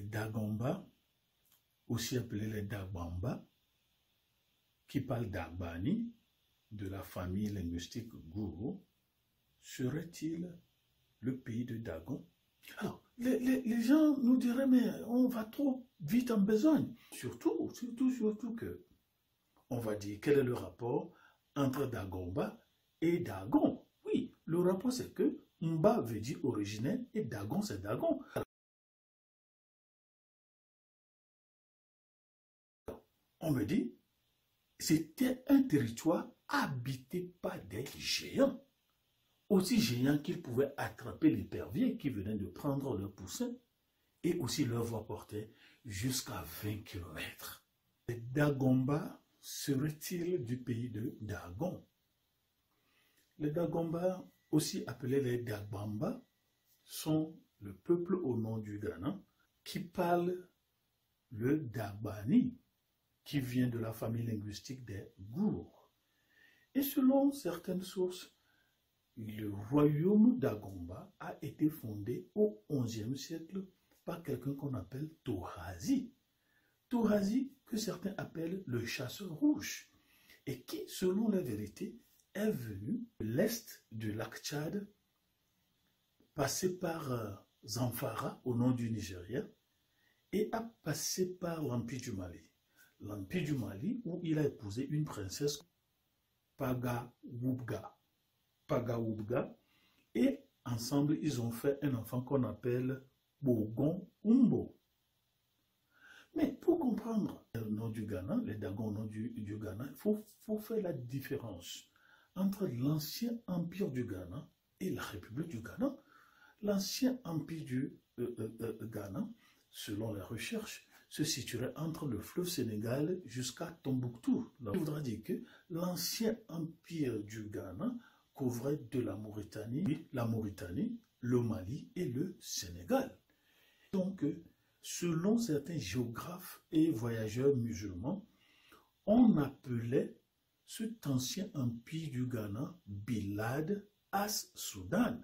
Les Dagomba, aussi appelés les Dagbamba, qui parlent d'Agbani, de la famille linguistique Gourou, serait-il le pays de Dagon? Alors, les gens nous diraient, mais on va trop vite en besogne. Surtout que, on va dire, quel est le rapport entre Dagomba et Dagon? Oui, le rapport c'est que Mba veut dire originaire et Dagon c'est Dagon. On me dit, c'était un territoire habité par des géants. Aussi géants qu'ils pouvaient attraper l'épervier qui venait de prendre leur poussin et aussi leur voix portée jusqu'à 20 km. Les Dagomba seraient-ils du pays de Dagon? Les Dagomba, aussi appelés les Dagbamba, sont le peuple au nom du Ghana qui parle le Dagbani, qui vient de la famille linguistique des Gour. Et selon certaines sources, le royaume d'Agomba a été fondé au XIe siècle par quelqu'un qu'on appelle Torazi. Torazi, que certains appellent le chasseur rouge, et qui, selon la vérité, est venu de l'est du lac Tchad, passé par Zamfara, au nord du Nigeria, et a passé par l'Empire du Mali. L'Empire du Mali, où il a épousé une princesse Pagawoubga. Et ensemble, ils ont fait un enfant qu'on appelle Bogon Umbo. Mais pour comprendre le nom du Ghana, les Dagon au nom du Ghana, il faut faire la différence entre l'ancien empire du Ghana et la République du Ghana. L'ancien empire du Ghana, selon la recherche, se situerait entre le fleuve Sénégal jusqu'à Tombouctou. Ça voudrait dire que l'ancien empire du Ghana couvrait de la Mauritanie, le Mali et le Sénégal. Donc, selon certains géographes et voyageurs musulmans, on appelait cet ancien empire du Ghana Bilad as-Soudan,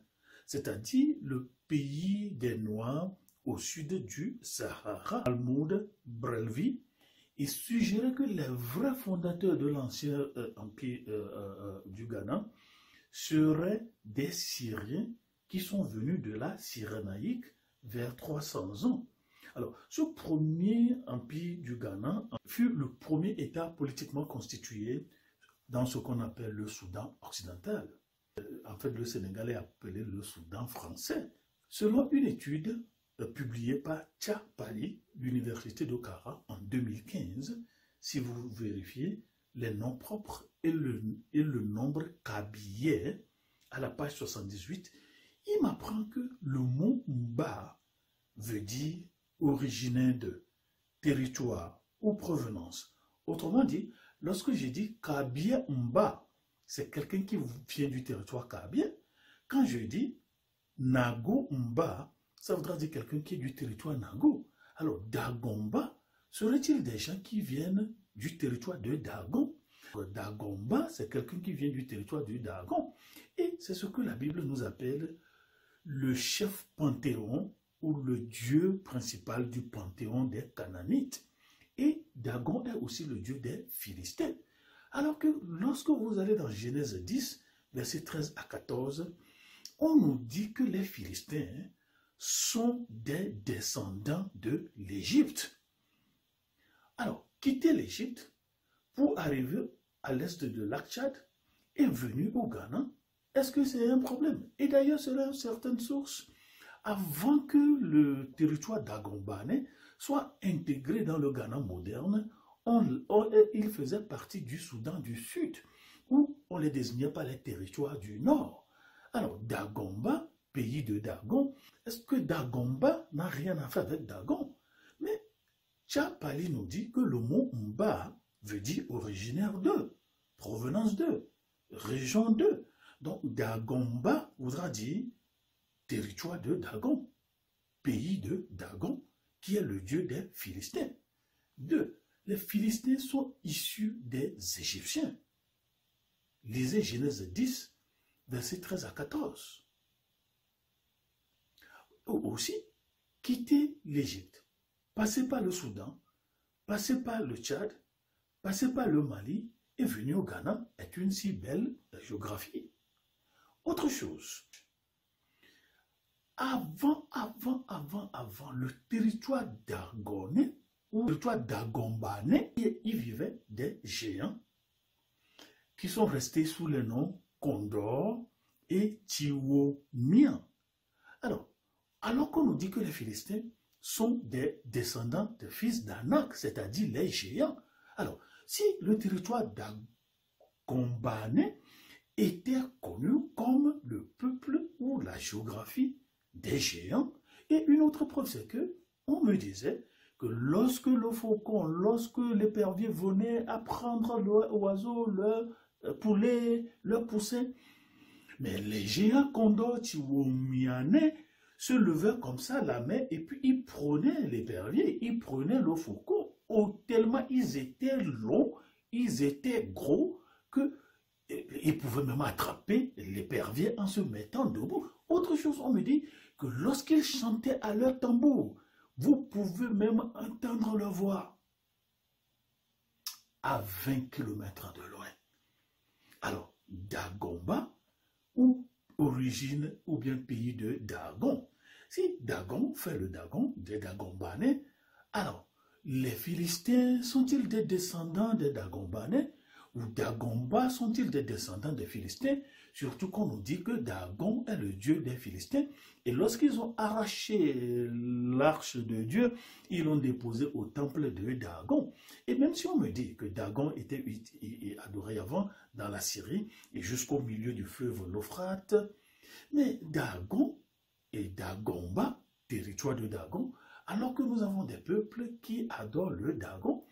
c'est-à-dire le pays des Noirs au sud du Sahara. Almoud Brelvi, il suggérait que les vrais fondateurs de l'ancien empire du Ghana seraient des Syriens qui sont venus de la Cyrénaïque vers 300 ans. Alors, ce premier empire du Ghana fut le premier État politiquement constitué dans ce qu'on appelle le Soudan occidental. En fait, le Sénégal est appelé le Soudan français. Selon une étude publiée par Tcha Pali, l'université d'Okara, en 2015, si vous vérifiez les noms propres et le nombre kabyais à la page 78, il m'apprend que le mot Mba veut dire originaire de, territoire ou provenance. Autrement dit, lorsque j'ai dit Kabye Mba, c'est quelqu'un qui vient du territoire kabye. Quand je dis Nago Mba, ça voudra dire quelqu'un qui est du territoire Nago. Alors, Dagomba, serait-il des gens qui viennent du territoire de Dagon? Dagomba, c'est quelqu'un qui vient du territoire du Dagon. Et c'est ce que la Bible nous appelle le chef panthéon ou le dieu principal du panthéon des Canaanites. Et Dagon est aussi le dieu des Philistins. Alors que lorsque vous allez dans Genèse 10, versets 13 à 14, on nous dit que les Philistins sont des descendants de l'Égypte. Alors, quitter l'Égypte pour arriver à l'est de lac Tchad et venir au Ghana, est-ce que c'est un problème? Et d'ailleurs, selon certaines sources, avant que le territoire d'Agombane soit intégré dans le Ghana moderne, il faisait partie du Soudan du Sud, où on les désignait par les territoires du Nord. Alors, Dagomba, pays de Dagon, est-ce que Dagomba n'a rien à faire avec Dagon? Mais Tcha Pali nous dit que le mot Mba veut dire originaire de, provenance de, région de. Donc, Dagomba voudra dire territoire de Dagon, pays de Dagon, qui est le dieu des Philistins. 2. Les Philistins sont issus des Égyptiens. Lisez Genèse 10, versets 13 à 14. Aussi, quitter l'Égypte passé par le Soudan, passé par le Tchad, passé par le Mali et venu au Ghana est une si belle géographie. Autre chose, avant, le territoire d'Argonais, ou le territoire d'Agombanais, il vivait des géants qui sont restés sous les noms Condor et Tiwomia. Alors qu'on nous dit que les Philistins sont des descendants des fils d'Anak, c'est-à-dire les géants. Alors, si le territoire d'Agombanais était connu comme le peuple ou la géographie des géants, et une autre preuve, c'est que on me disait que lorsque le faucon, lorsque l'épervier venait à prendre l'oiseau, le poulet, le poussin, mais les géants Condor Tiwomianais se levaient comme ça la main et puis ils prenaient l'épervier, ils prenaient le faucon, tellement ils étaient longs, ils étaient gros, que ils pouvaient même attraper l'épervier en se mettant debout. Autre chose, on me dit que lorsqu'ils chantaient à leur tambour, vous pouvez même entendre leur voix à 20 km de loin. Alors, Dagomba, ou origine, ou bien pays de Dagon. Si Dagon fait le Dagon, des Dagombanais, alors, les Philistins sont-ils des descendants des Dagombanais? Ou Dagomba sont-ils des descendants des Philistins? Surtout qu'on nous dit que Dagon est le dieu des Philistins. Et lorsqu'ils ont arraché l'arche de Dieu, ils l'ont déposé au temple de Dagon. Et même si on me dit que Dagon était adoré avant dans la Syrie et jusqu'au milieu du fleuve l'Euphrate, mais Dagon et Dagomba, territoire de Dagon, alors que nous avons des peuples qui adorent le Dagon,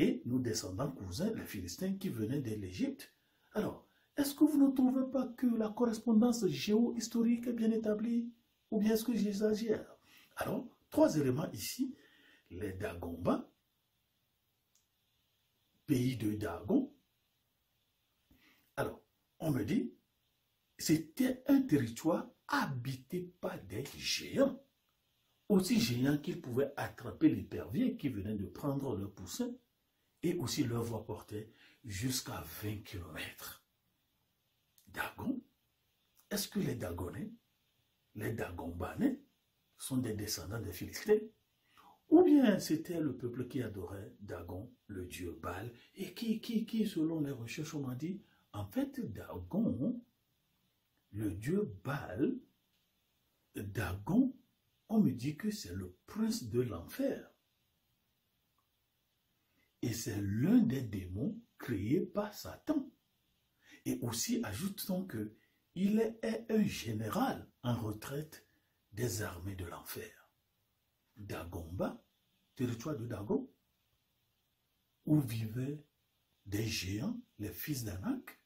et nos descendants cousins, les Philistins qui venaient de l'Égypte. Alors, est-ce que vous ne trouvez pas que la correspondance géo-historique est bien établie? Ou bien est-ce que j'exagère? Alors, 3 éléments ici. Les Dagomba, pays de Dagon. Alors, on me dit, c'était un territoire habité par des géants. Aussi géants qu'ils pouvaient attraper l'épervier qui venait de prendre le poussin. Et aussi leur voix portait jusqu'à 20 km. Dagon, est-ce que les Dagonais, les Dagombanais, sont des descendants des Philistins? Ou bien c'était le peuple qui adorait Dagon, le dieu Baal, et qui selon les recherches, on m'a dit, en fait, Dagon, le dieu Baal, Dagon, on me dit que c'est le prince de l'enfer. Et c'est l'un des démons créés par Satan. Et aussi, ajoutons qu'il est un général en retraite des armées de l'enfer. Dagomba, territoire de Dagon, où vivaient des géants, les fils d'Anak,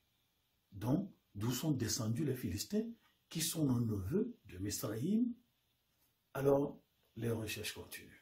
d'où sont descendus les Philistins, qui sont nos neveux de Misraïm. Alors, les recherches continuent.